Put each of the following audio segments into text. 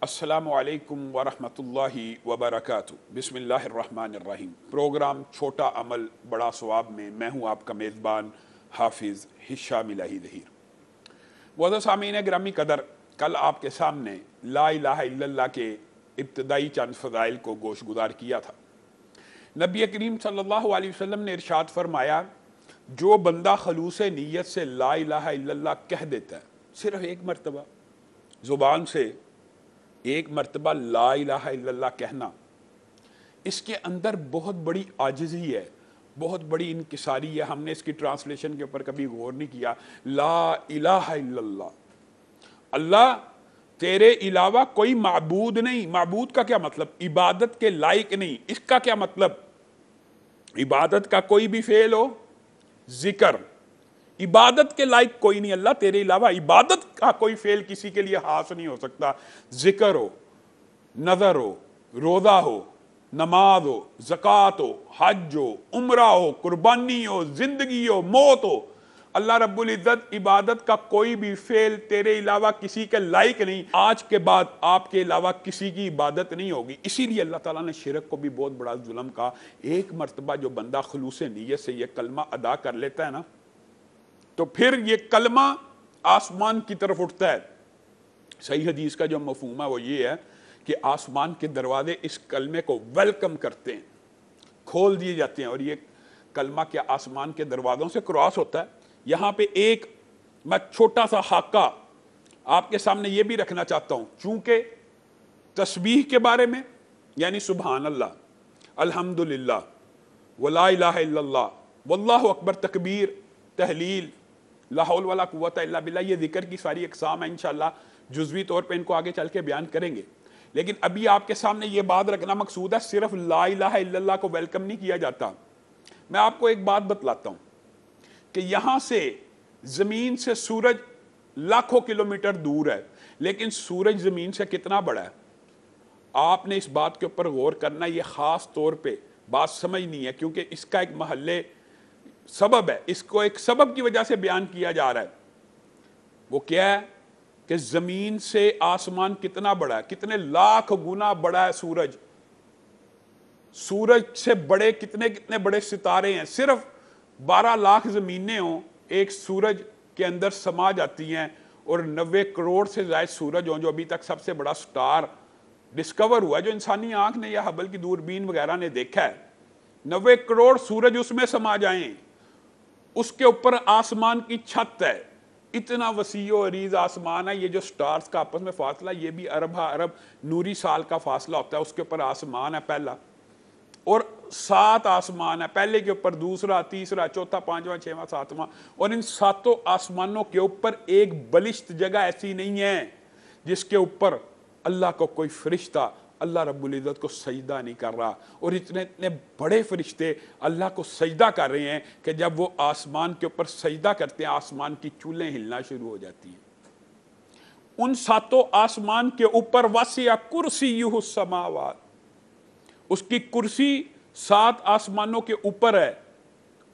السلام علیکم ورحمۃ اللہ وبرکاتہ۔ بسم اللہ الرحمن الرحیم۔ پروگرام چھوٹا عمل بڑا ثواب میں میں ہوں آپ کا میزبان حافظ ہشام الہی ظہیر۔ معزز سامعین گرامی قدر، کل آپ کے سامنے لا الہ الا اللہ کے ابتدائی چند فضائل کو گوش گزار کیا تھا۔ نبی کریم صلی اللہ علیہ وسلم نے ارشاد فرمایا، جو بندہ خلوص نیت سے لا الہ الا اللہ کہہ دیتا ہے، صرف ایک مرتبہ زبان سے ایک مرتبہ لا الہ الا اللہ کہنا، اس کے اندر بہت بڑی عاجزی ہے، بہت بڑی انکساری ہے۔ ہم نے اس کی ٹرانسلیشن کے اوپر کبھی غور نہیں کیا۔ لا الہ الا اللہ، اللہ تیرے علاوہ کوئی معبود نہیں۔ معبود کا کیا مطلب؟ عبادت کے لائق نہیں۔ اس کا کیا مطلب؟ عبادت کا کوئی بھی فعل ہو، ذکر، عبادت کے لائق کوئی نہیں اللہ تیرے علاوہ۔ عبادت کا کوئی فعل کسی کے لیے خاص نہیں ہو سکتا۔ ذکر ہو، نظر ہو، روزہ ہو، نماز ہو، زکوٰۃ ہو، حج ہو، عمرہ ہو، قربانی ہو، زندگی ہو، موت ہو، اللہ رب العزت عبادت کا کوئی بھی فعل تیرے علاوہ کسی کے لائق نہیں۔ آج کے بعد آپ کے علاوہ کسی کی عبادت نہیں ہوگی۔ اسی لیے اللہ تعالیٰ نے شرک کو بھی بہت بڑا ظلم کہا۔ ایک مرتبہ جو بندہ خلوص نیت سے یہ کلمہ ادا کر لیتا ہے نا، تو پھر یہ کلمہ آسمان کی طرف اٹھتا ہے۔ صحیح حدیث کا جو مفہوم ہے وہ یہ ہے کہ آسمان کے دروازے اس کلمے کو ویلکم کرتے ہیں، کھول دیے جاتے ہیں، اور یہ کلمہ کیا آسمان کے دروازوں سے کراس ہوتا ہے۔ یہاں پہ ایک میں چھوٹا سا خاکہ آپ کے سامنے یہ بھی رکھنا چاہتا ہوں، چونکہ تسبیح کے بارے میں یعنی سبحان اللہ، الحمدللہ، ولا الہ الا اللہ، واللہ اکبر، تکبیر، تحلیل، لا حول ولا قوت الا باللہ، یہ ذکر کی ساری اقسام ہیں۔ انشاءاللہ جزوی طور پہ ان کو آگے چل کے بیان کریں گے، لیکن ابھی آپ کے سامنے یہ بات رکھنا مقصود ہے، صرف لا الہ الا اللہ کو ویلکم نہیں کیا جاتا۔ میں آپ کو ایک بات بتلاتا ہوں کہ یہاں سے زمین سے سورج لاکھوں کلومیٹر دور ہے، لیکن سورج زمین سے کتنا بڑا ہے؟ آپ نے اس بات کے اوپر غور کرنا، یہ خاص طور پہ بات سمجھنی ہے، کیونکہ اس کا ایک محلے سبب ہے، اس کو ایک سبب کی وجہ سے بیان کیا جا رہا ہے۔ وہ کیا ہے کہ زمین سے آسمان کتنا بڑا ہے، کتنے لاکھ گنا بڑا ہے سورج۔ سورج سے بڑے کتنے بڑے ستارے ہیں۔ صرف 12 لاکھ زمینیں ہوں، ایک سورج کے اندر سما جاتی ہیں، اور 90 کروڑ سے زائد سورج ہوں، جو ابھی تک سب سے بڑا سٹار ڈسکور ہوا ہے، جو انسانی آنکھ نے یا ہبل کی دوربین وغیرہ نے دیکھا ہے۔ 90 کروڑ سورج اس میں سما جائیں، اس کے اوپر آسمان کی چھت ہے، اتنا وسیع و عریض آسمان ہے۔ یہ جو سٹارز کا آپس میں فاصلہ، یہ بھی ارب ارب نوری سال کا فاصلہ ہوتا ہے۔ اس کے اوپر آسمان ہے پہلا، اور 7 آسمان ہے، پہلے کے اوپر دوسرا، تیسرا، چوتھا، پانچواں، چھواں، ساتواں، اور ان 7 آسمانوں کے اوپر ایک بلشت جگہ ایسی نہیں ہے جس کے اوپر اللہ کو کوئی فرشتہ اللہ رب العزت کو سجدہ نہیں کر رہا۔ اور اتنے بڑے فرشتے اللہ کو سجدہ کر رہے ہیں کہ جب وہ آسمان کے اوپر سجدہ کرتے ہیں، آسمان کی چولیں ہلنا شروع ہو جاتی ہیں۔ ان 7 آسمان کے اوپر وسع کرسیہ السماوات، اس کی کرسی 7 آسمانوں کے اوپر ہے۔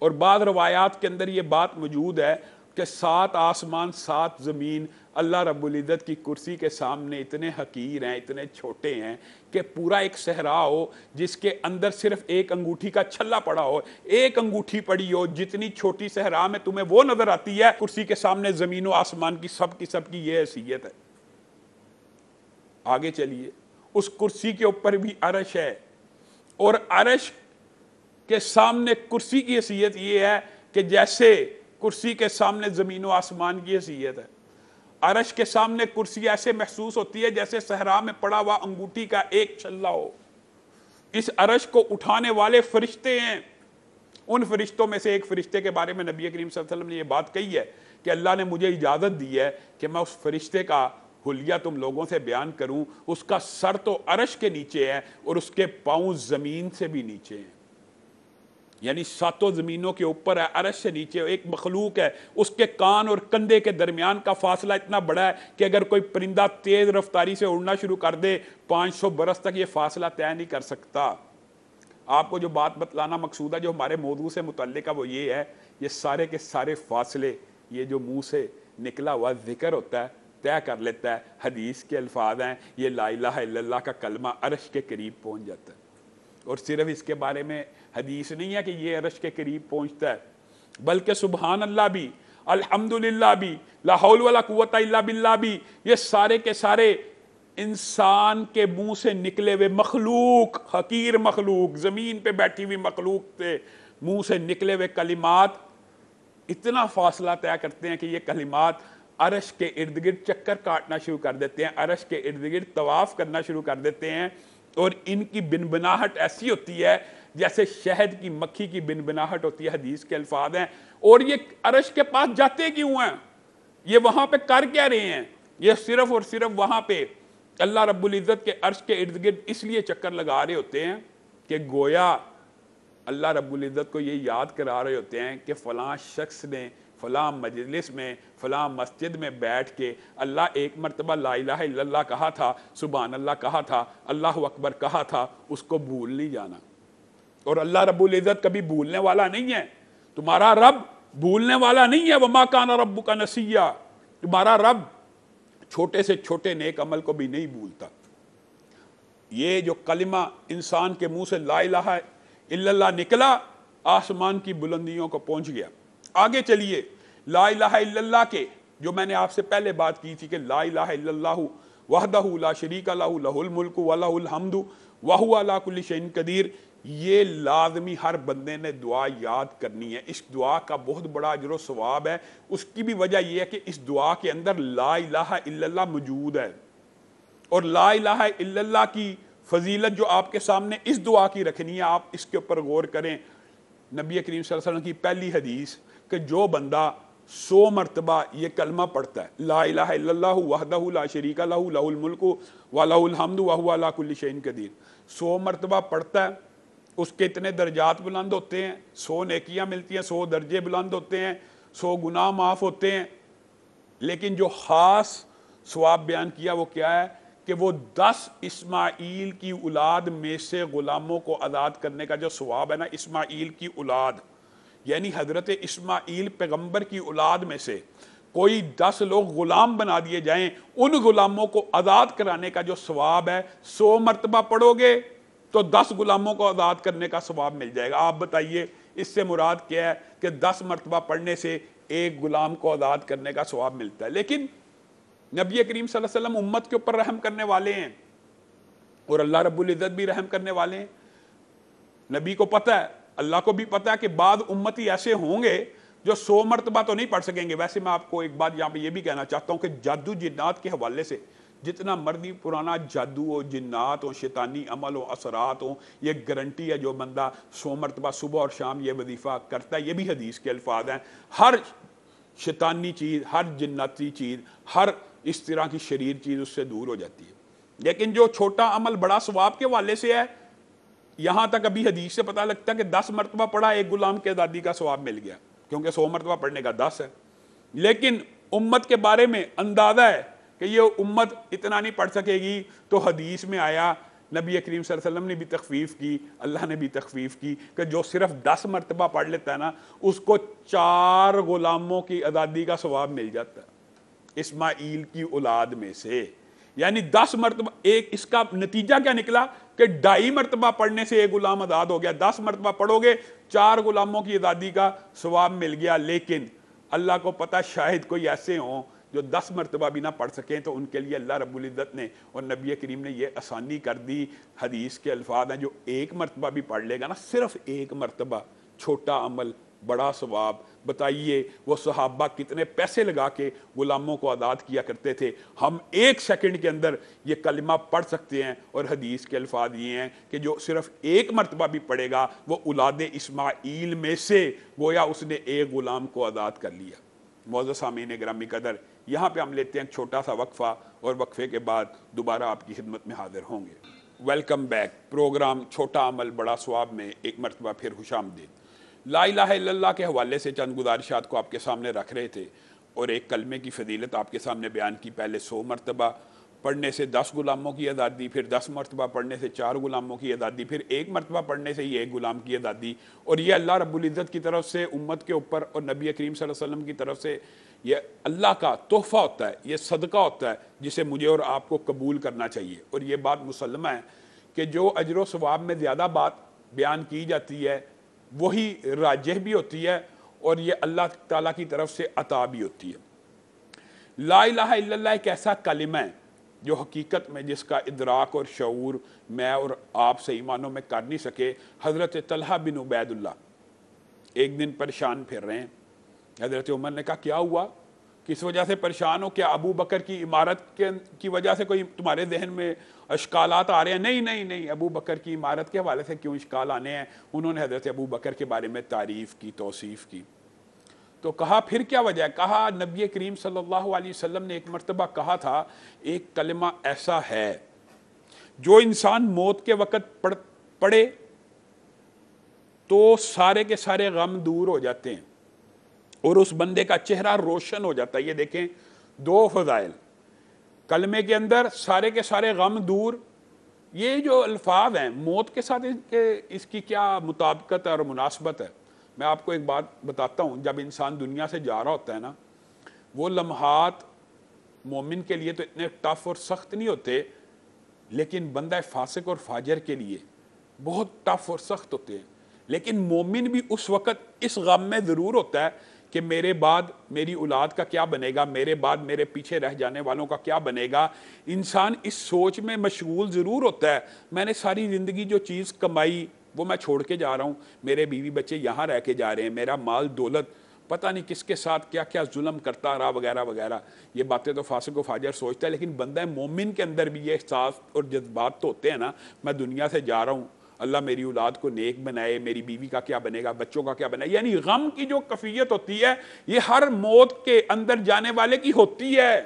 اور بعض روایات کے اندر یہ بات موجود ہے کہ 7 آسمان 7 زمین اللہ رب العزت کی کرسی کے سامنے اتنے حقیر ہیں، اتنے چھوٹے ہیں کہ پورا ایک صحرا ہو جس کے اندر صرف ایک انگوٹھی کا چھلا پڑا ہو، ایک انگوٹھی پڑی ہو، جتنی چھوٹی صحرا میں تمہیں وہ نظر آتی ہے، کرسی کے سامنے زمین و آسمان کی سب کی یہ حیثیت ہے۔ آگے چلیے، اس کرسی کے اوپر بھی عرش ہے، اور عرش کے سامنے کرسی کی حیثیت یہ ہے کہ جیسے کرسی کے سامنے زمین و آسمان کی حیثیت ہے۔ عرش کے سامنے کرسی ایسے محسوس ہوتی ہے جیسے صحرا میں پڑا ہوا انگوٹھی کا ایک چھلا ہو۔ اس عرش کو اٹھانے والے فرشتے ہیں۔ ان فرشتوں میں سے ایک فرشتے کے بارے میں نبی کریم صلی اللہ علیہ وسلم نے یہ بات کہی ہے کہ اللہ نے مجھے اجازت دی ہے کہ میں اس فرشتے کا حلیہ تم لوگوں سے بیان کروں۔ اس کا سر تو عرش کے نیچے ہے، اور اس کے پاؤں زمین سے بھی نیچے ہیں، یعنی 7 زمینوں کے اوپر ہے، عرش سے نیچے ایک مخلوق ہے۔ اس کے کان اور کندھے کے درمیان کا فاصلہ اتنا بڑا ہے کہ اگر کوئی پرندہ تیز رفتاری سے اڑنا شروع کر دے، 500 برس تک یہ فاصلہ طے نہیں کر سکتا۔ آپ کو جو بات بتلانا مقصود ہے، جو ہمارے موضوع سے متعلق ہے، وہ یہ ہے، یہ سارے کے سارے فاصلے، یہ جو منہ سے نکلا ہوا ذکر ہوتا ہے، طے کر لیتا ہے. حدیث کے الفاظ ہیں یہ لا الہ الا اللہ کا کلمہ عرش کے قریب پہنچ جاتا ہے. اور صرف اس کے بارے میں حدیث نہیں ہے کہ یہ عرش کے قریب پہنچتا ہے, بلکہ سبحان اللہ بھی, الحمدللہ بھی, لا حول ولا قوت الا باللہ بھی, یہ سارے کے سارے انسان کے منہ سے نکلے ہوئے مخلوق, حقیر مخلوق, زمین پہ بیٹھی ہوئی مخلوق سے منہ سے نکلے ہوئے کلمات اتنا فاصلہ طے کرتے ہیں کہ یہ کلمات عرش کے ارد گرد چکر کاٹنا شروع کر دیتے ہیں, عرش کے ارد گرد طواف کرنا شروع کر دیتے ہیں. اور ان کی بنبناہٹ ایسی ہوتی ہے جیسے شہد کی مکھی کی بنبناہٹ ہوتی ہے. حدیث کے الفاظ ہیں. اور یہ عرش کے پاس جاتے کیوں ہیں, یہ وہاں پہ کر کیا رہے ہیں؟ یہ صرف اور صرف وہاں پہ اللہ رب العزت کے عرش کے ارد گرد اس لیے چکر لگا رہے ہوتے ہیں کہ گویا اللہ رب العزت کو یہ یاد کرا رہے ہوتے ہیں کہ فلاں شخص نے فلاں مجلس میں فلاں مسجد میں بیٹھ کے اللہ ایک مرتبہ لا الہ الا اللہ کہا تھا, سبحان اللہ کہا تھا, اللہ اکبر کہا تھا, اس کو بھول نہیں جانا. اور اللہ رب العزت کبھی بھولنے والا نہیں ہے, تمہارا رب بھولنے والا نہیں ہے. وما کان ربک نسیا, تمہارا رب چھوٹے سے چھوٹے نیک عمل کو بھی نہیں بھولتا. یہ جو کلمہ انسان کے منہ سے لا الہ الا اللہ نکلا آسمان کی بلندیوں کو پہنچ گیا. آگے چلیے, لا الہ الا اللہ کے جو میں نے آپ سے پہلے بات کی تھی کہ لا الہ الا اللہ وحدہ لا شریک لہ لہ الملک ولہ الحمد وہو علی کل شیء قدیر, یہ لازمی ہر بندے نے دعا یاد کرنی ہے. اس دعا کا بہت بڑا اجر و ثواب ہے. اس کی بھی وجہ یہ ہے کہ اس دعا کے اندر لا الہ الا اللہ موجود ہے. اور لا الہ الا اللہ کی فضیلت جو آپ کے سامنے اس دعا کی رکھنی ہے, آپ اس کے اوپر غور کریں. نبی کریم صلی اللہ علیہ وسلم کی پہلی حدیث کہ جو بندہ 100 مرتبہ یہ کلمہ پڑھتا ہے, لا الہ الا اللہ وحدہ لا شریک لہ لہ الملک ولہ الحمد وہو علی کل شیء قدیر, 100 مرتبہ پڑھتا ہے, اس کے اتنے درجات بلند ہوتے ہیں, 100 نیکیاں ملتی ہیں, 100 درجے بلند ہوتے ہیں, 100 گناہ معاف ہوتے ہیں. لیکن جو خاص ثواب بیان کیا وہ کیا ہے کہ وہ 10 اسماعیل کی اولاد میں سے غلاموں کو آزاد کرنے کا جو ثواب ہے نا, اسماعیل کی اولاد یعنی حضرت اسماعیل پیغمبر کی اولاد میں سے کوئی 10 لوگ غلام بنا دیے جائیں, ان غلاموں کو آزاد کرانے کا جو ثواب ہے 100 مرتبہ پڑھو گے تو 10 غلاموں کو آزاد کرنے کا ثواب مل جائے گا. آپ بتائیے اس سے مراد کیا ہے کہ 10 مرتبہ پڑھنے سے ایک غلام کو آزاد کرنے کا ثواب ملتا ہے. لیکن نبی کریم صلی اللہ علیہ وسلم امت کے اوپر رحم کرنے والے ہیں اور اللہ رب العزت بھی رحم کرنے والے ہیں. نبی کو پتہ ہے, اللہ کو بھی پتہ ہے کہ بعض امتی ایسے ہوں گے جو 100 مرتبہ تو نہیں پڑھ سکیں گے. ویسے میں آپ کو ایک بات یہاں پہ یہ بھی کہنا چاہتا ہوں کہ جادو جنات کے حوالے سے جتنا مرضی پرانا جادو ہو, جنات ہو, شیطانی عمل ہو, اثرات ہوں, یہ گارنٹی ہے جو بندہ 100 مرتبہ صبح اور شام یہ وظیفہ کرتا ہے, یہ بھی حدیث کے الفاظ ہیں, ہر شیطانی چیز, ہر جناتی چیز, ہر اس طرح کی شریر چیز اس سے دور ہو جاتی ہے. لیکن جو چھوٹا عمل بڑا ثواب کے حوالے سے ہے, یہاں تک ابھی حدیث سے پتہ لگتا ہے کہ 10 مرتبہ پڑھا ایک غلام کے آزادی کا ثواب مل گیا, کیونکہ 100 مرتبہ پڑھنے کا 10 ہے. لیکن امت کے بارے میں اندازہ ہے کہ یہ امت اتنا نہیں پڑھ سکے گی, تو حدیث میں آیا, نبی کریم صلی اللہ علیہ وسلم نے بھی تخفیف کی, اللہ نے بھی تخفیف کی کہ جو صرف 10 مرتبہ پڑھ لیتا ہے نا اس کو 4 غلاموں کی آزادی کا ثواب مل جاتا ہے اسماعیل کی اولاد میں سے. یعنی 10 مرتبہ ایک, اس کا نتیجہ کیا نکلا کہ 2.5 مرتبہ پڑھنے سے ایک غلام آزاد ہو گیا. 10 مرتبہ پڑھو گے 4 غلاموں کی آزادی کا ثواب مل گیا. لیکن اللہ کو پتہ شاید کوئی ایسے ہوں جو 10 مرتبہ بھی نہ پڑھ سکیں, تو ان کے لیے اللہ رب العزت نے اور نبی کریم نے یہ آسانی کر دی. حدیث کے الفاظ ہیں جو 1 مرتبہ بھی پڑھ لے گا نا, صرف 1 مرتبہ, چھوٹا عمل بڑا ثواب. بتائیے وہ صحابہ کتنے پیسے لگا کے غلاموں کو آزاد کیا کرتے تھے. ہم 1 سیکنڈ کے اندر یہ کلمہ پڑھ سکتے ہیں, اور حدیث کے الفاظ یہ ہیں کہ جو صرف 1 مرتبہ بھی پڑھے گا وہ اولاد اسماعیل میں سے گویا اس نے ایک غلام کو آزاد کر لیا. معزز سامعین گرامی قدر, یہاں پہ ہم لیتے ہیں ایک چھوٹا سا وقفہ, اور وقفے کے بعد دوبارہ آپ کی خدمت میں حاضر ہوں گے. Welcome back. پروگرام چھوٹا عمل بڑا ثواب میں ایک مرتبہ پھر خوش آمدید. لا الہ الا اللہ کے حوالے سے چند گزارشات کو آپ کے سامنے رکھ رہے تھے, اور ایک کلمے کی فضیلت آپ کے سامنے بیان کی. پہلے 100 مرتبہ پڑھنے سے 10 غلاموں کی آزادی, پھر 10 مرتبہ پڑھنے سے 4 غلاموں کی آزادی, پھر 1 مرتبہ پڑھنے سے ہی 1 غلام کی آزادی. اور یہ اللہ رب العزت کی طرف سے امت کے اوپر اور نبی کریم صلی اللہ علیہ وسلم کی طرف سے یہ اللہ کا تحفہ ہوتا ہے، یہ صدقہ ہوتا ہے جسے مجھے اور آپ کو قبول کرنا چاہیے۔ اور یہ بات مسلمہ ہے کہ جو اجر و ثواب میں زیادہ بات بیان کی جاتی ہے وہی راجح بھی ہوتی ہے، اور یہ اللہ تعالیٰ کی طرف سے عطا بھی ہوتی ہے۔ لا الہ الا اللہ ایک ایسا کلمہ ہے جو حقیقت میں جس کا ادراک اور شعور میں اور آپ صحیح معنوں میں کر نہیں سکے۔ حضرت طلحہ بن عبید اللہ ایک دن پریشان پھر رہے ہیں، حضرت عمر نے کہا کیا ہوا، کس وجہ سے پریشان ہو؟ کیا ابو بکر کی عمارت کی وجہ سے کوئی تمہارے ذہن میں اشکالات آ رہے ہیں؟ نہیں نہیں نہیں، ابو بکر کی عمارت کے حوالے سے کیوں اشکال آنے ہیں؟ انہوں نے حضرت ابو بکر کے بارے میں تعریف کی، توصیف کی۔ تو کہا پھر کیا وجہ ہے؟ کہا نبی کریم صلی اللہ علیہ وسلم نے ایک مرتبہ کہا تھا ایک کلمہ ایسا ہے جو انسان موت کے وقت پڑھے تو سارے کے سارے غم دور ہو جاتے ہیں اور اس بندے کا چہرہ روشن ہو جاتا ہے۔ یہ دیکھیں دو فضائل کلمے کے اندر، سارے کے سارے غم دور۔ یہ جو الفاظ ہیں موت کے ساتھ اس کی کیا مطابقت اور مناسبت ہے؟ میں آپ کو ایک بات بتاتا ہوں، جب انسان دنیا سے جا رہا ہوتا ہے نا، وہ لمحات مومن کے لیے تو اتنے ٹف اور سخت نہیں ہوتے، لیکن بندہ فاسق اور فاجر کے لیے بہت ٹف اور سخت ہوتے ہیں۔ لیکن مومن بھی اس وقت اس غم میں ضرور ہوتا ہے کہ میرے بعد میری اولاد کا کیا بنے گا، میرے بعد میرے پیچھے رہ جانے والوں کا کیا بنے گا۔ انسان اس سوچ میں مشغول ضرور ہوتا ہے، میں نے ساری زندگی جو چیز کمائی وہ میں چھوڑ کے جا رہا ہوں، میرے بیوی بچے یہاں رہ کے جا رہے ہیں، میرا مال دولت پتہ نہیں کس کے ساتھ کیا کیا ظلم کرتا رہا وغیرہ وغیرہ۔ یہ باتیں تو فاسق و فاجر سوچتا ہے، لیکن بندہ مومن کے اندر بھی یہ احساس اور جذبات تو ہوتے ہیں نا، میں دنیا سے جا رہا ہوں، اللہ میری اولاد کو نیک بنائے، میری بیوی کا کیا بنے گا، بچوں کا کیا بنے گا۔ یعنی غم کی جو کیفیت ہوتی ہے یہ ہر موت کے اندر جانے والے کی ہوتی ہے۔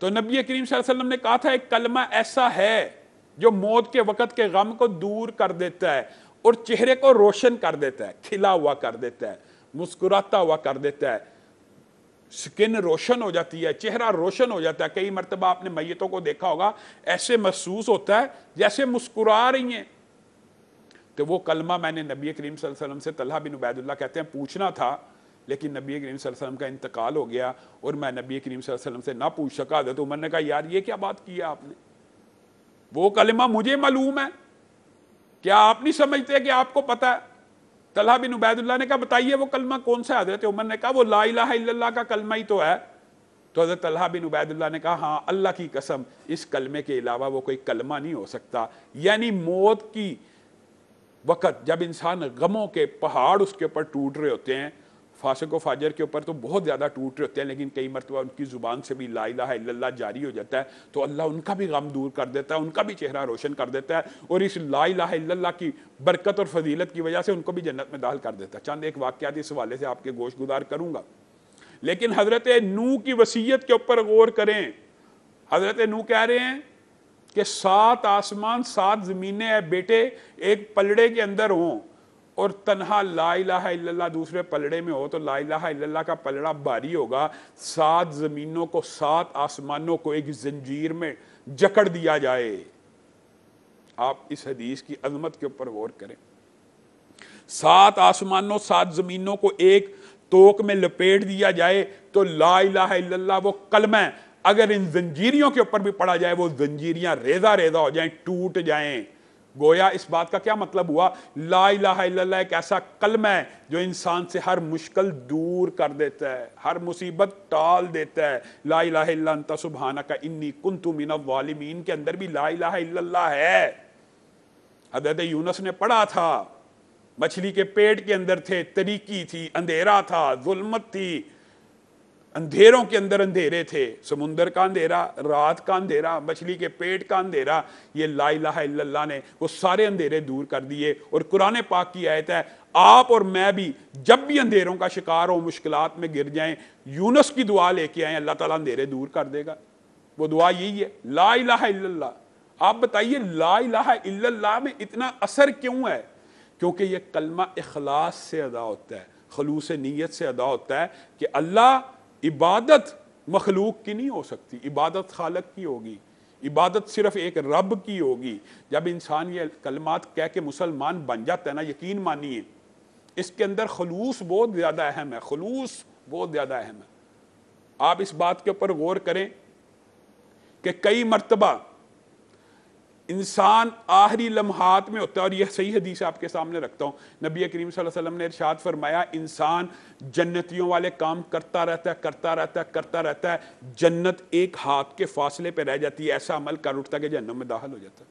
تو نبی کریم صلی اللہ علیہ وسلم نے کہا تھا ایک کلمہ ایسا ہے جو موت کے وقت کے غم کو دور کر دیتا ہے اور چہرے کو روشن کر دیتا ہے، کھلا ہوا کر دیتا ہے، مسکراتا ہوا کر دیتا ہے، سکن روشن ہو جاتی ہے، چہرہ روشن ہو جاتا ہے۔ کئی مرتبہ آپ نے میتوں کو دیکھا ہوگا ایسے محسوس ہوتا ہے جیسے مسکرا رہی ہیں۔ تو وہ کلمہ میں نے نبی کریم صلی اللہ علیہ وسلم سے، طلحہ بن عبید اللہ کہتے ہیں، پوچھنا تھا، لیکن نبی کریم صلی اللہ علیہ وسلم کا انتقال ہو گیا اور میں نبی کریم صلی اللہ علیہ وسلم سے نہ پوچھ سکا۔ حضرت عمر نے کہا یار یہ کیا بات کی ہے آپ نے، وہ کلمہ مجھے معلوم ہے، کیا آپ نہیں سمجھتے کہ آپ کو پتہ ہے؟ طلحہ بن عبید اللہ نے کہا بتائیے وہ کلمہ کون سا ہے؟ حضرت عمر نے کہا وہ لا الہ الا اللہ کا کلمہ ہی تو ہے۔ تو حضرت طلحہ بن عبید اللہ نے کہا ہاں اللہ کی قسم اس کلمے کے علاوہ وہ کوئی کلمہ نہیں ہو سکتا۔ یعنی موت کی وقت جب انسان غموں کے پہاڑ اس کے اوپر ٹوٹ رہے ہوتے ہیں، فاسق و فاجر کے اوپر تو بہت زیادہ ٹوٹ رہے ہوتے ہیں، لیکن کئی مرتبہ ان کی زبان سے بھی لا الہ الا اللہ جاری ہو جاتا ہے تو اللہ ان کا بھی غم دور کر دیتا ہے، ان کا بھی چہرہ روشن کر دیتا ہے، اور اس لا الہ الا اللہ کی برکت اور فضیلت کی وجہ سے ان کو بھی جنت میں داخل کر دیتا ہے۔ چند ایک واقعات اس حوالے سے آپ کے گوش گزار کروں گا، لیکن حضرت نوح کی وصیت کے اوپر غور کریں۔ حضرت نوح کہہ رہے ہیں کہ 7 آسمان 7 زمینیں اے بیٹے ایک پلڑے کے اندر ہوں اور تنہا لا الہ الا اللہ دوسرے پلڑے میں ہو تو لا الہ الا اللہ کا پلڑا بھاری ہوگا، 7 زمینوں کو 7 آسمانوں کو ایک زنجیر میں جکڑ دیا جائے۔ آپ اس حدیث کی عظمت کے اوپر غور کریں، 7 آسمانوں 7 زمینوں کو ایک توک میں لپیٹ دیا جائے تو لا الہ الا اللہ وہ کلمہ ہے، اگر ان زنجیریوں کے اوپر بھی پڑا جائے وہ زنجیریاں ریزہ ریزہ ہو جائیں، ٹوٹ جائیں۔ گویا اس بات کا کیا مطلب ہوا؟ لا الہ الا اللہ ایک ایسا کلمہ ہے جو انسان سے ہر مشکل دور کر دیتا ہے، ہر مصیبت ٹال دیتا ہے۔ لا الہ الا انت سبحانک انی کنت من الظالمین کے اندر بھی لا الہ الا اللہ ہے۔ حضرت یونس نے پڑھا تھا، مچھلی کے پیٹ کے اندر تھے، تریکی تھی، اندھیرا تھا، ظلمت تھی، اندھیروں کے اندر اندھیرے تھے، سمندر کا اندھیرا، رات کا اندھیرا، مچھلی کے پیٹ کا اندھیرا، یہ لا الہ الا اللہ نے وہ سارے اندھیرے دور کر دیے۔ اور قرآن پاک کی آیت ہے آپ اور میں بھی جب بھی اندھیروں کا شکار ہوں، مشکلات میں گر جائیں، یونس کی دعا لے کے آئیں، اللہ تعالیٰ اندھیرے دور کر دے گا۔ وہ دعا یہی ہے لا الہ الا اللہ۔ آپ بتائیے لا الہ الا اللہ میں اتنا اثر کیوں ہے؟ کیونکہ یہ کلمہ اخلاص سے ادا ہوتا ہے، خلوص نیت سے ادا ہوتا ہے کہ اللہ، عبادت مخلوق کی نہیں ہو سکتی، عبادت خالق کی ہوگی، عبادت صرف ایک رب کی ہوگی۔ جب انسان یہ کلمات کہہ کے مسلمان بن جاتا ہے نا، یقین مانیے اس کے اندر خلوص بہت زیادہ اہم ہے، خلوص بہت زیادہ اہم ہے. آپ اس بات کے اوپر غور کریں کہ کئی مرتبہ انسان آخری لمحات میں ہوتا ہے, اور یہ صحیح حدیث آپ کے سامنے رکھتا ہوں. نبی کریم صلی اللہ علیہ وسلم نے ارشاد فرمایا, انسان جنتیوں والے کام کرتا رہتا ہے, جنت ایک ہاتھ کے فاصلے پہ رہ جاتی ہے, ایسا عمل کر اٹھتا ہے کہ جہنم میں داخل ہو جاتا ہے.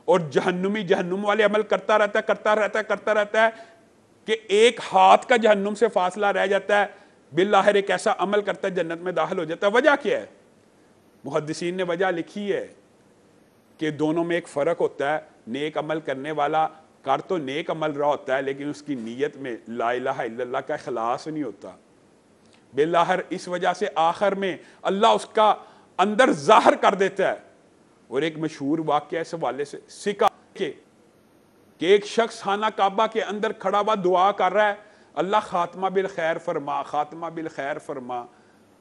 اور جہنمی جہنم والے عمل کرتا رہتا ہے کہ ایک ہاتھ کا جہنم سے فاصلہ رہ جاتا ہے, بالآخر ایک ایسا عمل کرتا ہے جنت میں داخل ہو جاتا ہے. وجہ کیا ہے؟ محدثین نے وجہ لکھی ہے کہ دونوں میں ایک فرق ہوتا ہے. نیک عمل کرنے والا کر تو نیک عمل رہا ہوتا ہے, لیکن اس کی نیت میں لا الہ الا اللہ کا اخلاص نہیں ہوتا. بالآخر اس وجہ سے آخر میں اللہ اس کا اندر ظاہر کر دیتا ہے. اور ایک مشہور واقعہ اس حوالے سے سکا کہ ایک شخص خانہ کعبہ کے اندر کھڑا ہوا دعا کر رہا ہے, اللہ خاتمہ بالخیر فرما, خاتمہ بالخیر فرما,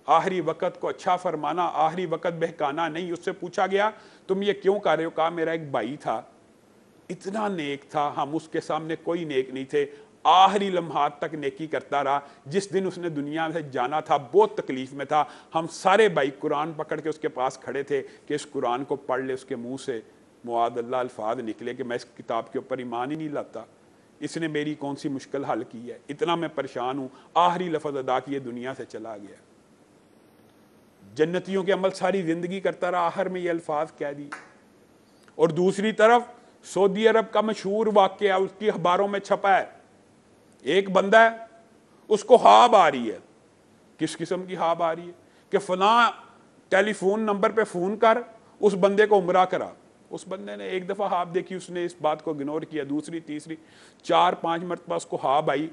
آخری وقت کو اچھا فرمانا, آخری وقت بہکانا نہیں. اس سے پوچھا گیا تم یہ کیوں کر رہے ہو؟ کہا میرا ایک بھائی تھا, اتنا نیک تھا, ہم اس کے سامنے کوئی نیک نہیں تھے, آخری لمحات تک نیکی کرتا رہا. جس دن اس نے دنیا سے جانا تھا بہت تکلیف میں تھا, ہم سارے بھائی قرآن پکڑ کے اس کے پاس کھڑے تھے کہ اس قرآن کو پڑھ لے. اس کے منہ سے معاذ اللہ الفاظ نکلے کہ میں اس کتاب کے اوپر ایمان ہی نہیں لاتا, اس نے میری کون سی مشکل حل کی ہے, اتنا میں پریشان ہوں. آخری لفظ ادا کیے دنیا سے چلا گیا. جنتیوں کے عمل ساری زندگی کرتا رہا, آخر میں یہ الفاظ کہہ دی. اور دوسری طرف سعودی عرب کا مشہور واقعہ اس کی اخباروں میں چھپا ہے. ایک بندہ ہے, اس کو خواب آ رہی ہے. کس قسم کی خواب آ رہی ہے؟ کہ فلاں ٹیلی فون نمبر پہ فون کر, اس بندے کو عمرہ کرا. اس بندے نے ایک دفعہ خواب دیکھی, اس نے اس بات کو اگنور کیا, دوسری تیسری 4-5 مرتبہ اس کو خواب آئی.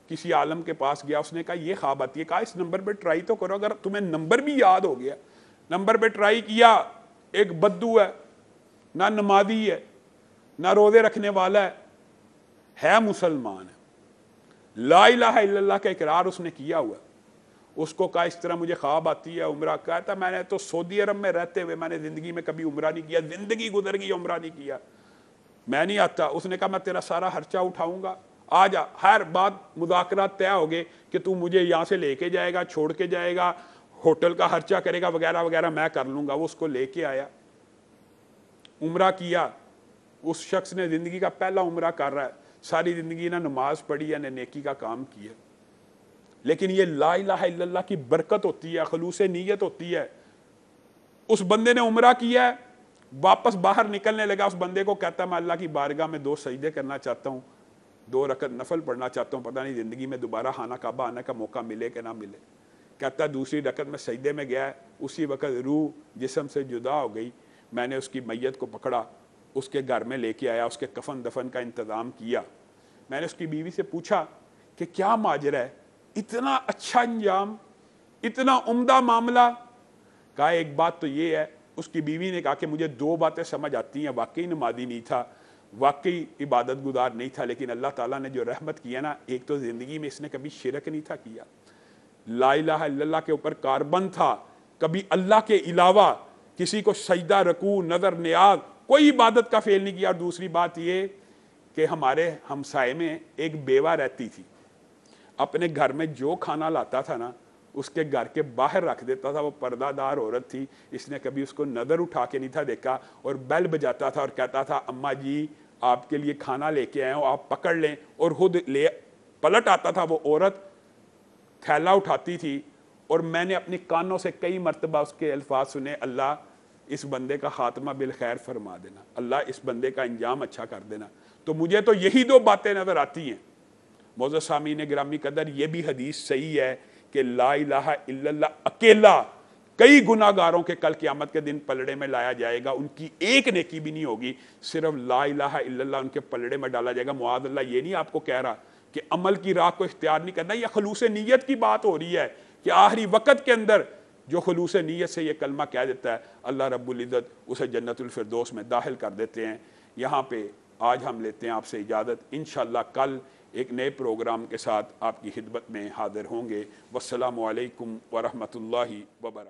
کسی عالم کے پاس گیا, اس نے کہا یہ خواب آتی ہے. کہا اس نمبر پہ ٹرائی تو کرو, اگر تمہیں نمبر بھی یاد ہو گیا. نمبر پہ ٹرائی کیا, ایک بدو ہے, نہ نمازی ہے, نہ روزے رکھنے والا ہے مسلمان ہے, لا الہ الا اللہ کا اقرار اس نے کیا ہوا. اس کو کہا اس طرح مجھے خواب آتی ہے عمرہ. کہتا میں نے تو سعودی عرب میں رہتے ہوئے میں نے زندگی میں کبھی عمرہ نہیں کیا, زندگی گزر گئی عمرہ نہیں کیا, میں نہیں آتا. اس نے کہا میں تیرا سارا خرچہ اٹھاؤں گا, آ جا. ہر بات مذاکرات طے ہو گئے کہ تو مجھے یہاں سے لے کے جائے گا, چھوڑ کے جائے گا, ہوٹل کا خرچہ کرے گا وغیرہ وغیرہ, میں کر لوں گا. وہ اس کو لے کے آیا, عمرہ کیا. اس شخص نے زندگی کا پہلا عمرہ کر رہا ہے, ساری زندگی نہ نماز پڑھی ہے نہ نیکی کا کام کیا. لیکن یہ لا الہ الا اللہ کی برکت ہوتی ہے, خلوص نیت ہوتی ہے. اس بندے نے عمرہ کیا ہے, واپس باہر نکلنے لگا. اس بندے کو کہتا ہے میں اللہ کی بارگاہ میں 2 سجدے کرنا چاہتا ہوں, 2 رکعت نفل پڑھنا چاہتا ہوں, پتہ نہیں زندگی میں دوبارہ خانہ کعبہ آنے کا موقع ملے کہ نہ ملے. کہتا ہے دوسری رکعت میں سجدے میں گیا, اسی وقت روح جسم سے جدا ہو گئی. میں نے اس کی میت کو پکڑا, اس کے گھر میں لے کے آیا, اس کے کفن دفن کا انتظام کیا. میں نے اس کی بیوی سے پوچھا کہ کیا ماجرا ہے, اتنا اچھا انجام, اتنا عمدہ معاملہ. کہا ایک بات تو یہ ہے. اس کی بیوی نے کہا کہ مجھے 2 باتیں سمجھ آتی ہیں, واقعی نمازی نہیں تھا, واقعی عبادت گزار نہیں تھا, لیکن اللہ تعالیٰ نے جو رحمت کیا نا, ایک تو زندگی میں اس نے کبھی شرک نہیں تھا کیا, لا الہ الا اللہ کے اوپر کاربند تھا, کبھی اللہ کے علاوہ کسی کو سجدہ, رکوع, نظر, نیاز, کوئی عبادت کا فعل نہیں کیا. اور دوسری بات یہ کہ ہمارے ہمسائے میں ایک بیوہ رہتی تھی, اپنے گھر میں جو کھانا لاتا تھا نا اس کے گھر کے باہر رکھ دیتا تھا. وہ پردہ دار عورت تھی, اس نے کبھی اس کو نظر اٹھا کے نہیں تھا دیکھا, اور بیل بجاتا تھا اور کہتا تھا اماں جی آپ کے لیے کھانا لے کے آئے ہوں, آپ پکڑ لیں. اور خود لے پلٹ آتا تھا وہ عورت, تھیلا اٹھاتی تھی. اور میں نے اپنی کانوں سے کئی مرتبہ اس کے الفاظ سنے, اللہ اس بندے کا خاتمہ بالخیر فرما دینا, اللہ اس بندے کا انجام اچھا کر دینا. تو مجھے تو یہی 2 باتیں نظر آتی ہیں. معزز سامعین گرامی قدر, یہ بھی حدیث صحیح ہے کہ لا الہ الا اللہ اکیلا کئی گناہ گاروں کے کل قیامت کے دن پلڑے میں لایا جائے گا, ان کی ایک نیکی بھی نہیں ہوگی, صرف لا الہ الا اللہ ان کے پلڑے میں ڈالا جائے گا. معاذ اللہ, یہ نہیں آپ کو کہہ رہا کہ عمل کی راہ کو اختیار نہیں کرنا, یہ خلوص نیت کی بات ہو رہی ہے کہ آخری وقت کے اندر جو خلوص نیت سے یہ کلمہ کہہ دیتا ہے, اللہ رب العزت اسے جنت الفردوس میں داخل کر دیتے ہیں. یہاں پہ آج ہم لیتے ہیں آپ سے اجازت. انشاءاللہ کل ایک نئے پروگرام کے ساتھ آپ کی خدمت میں حاضر ہوں گے. والسلام علیکم ورحمۃ اللہ وبرکاتہ.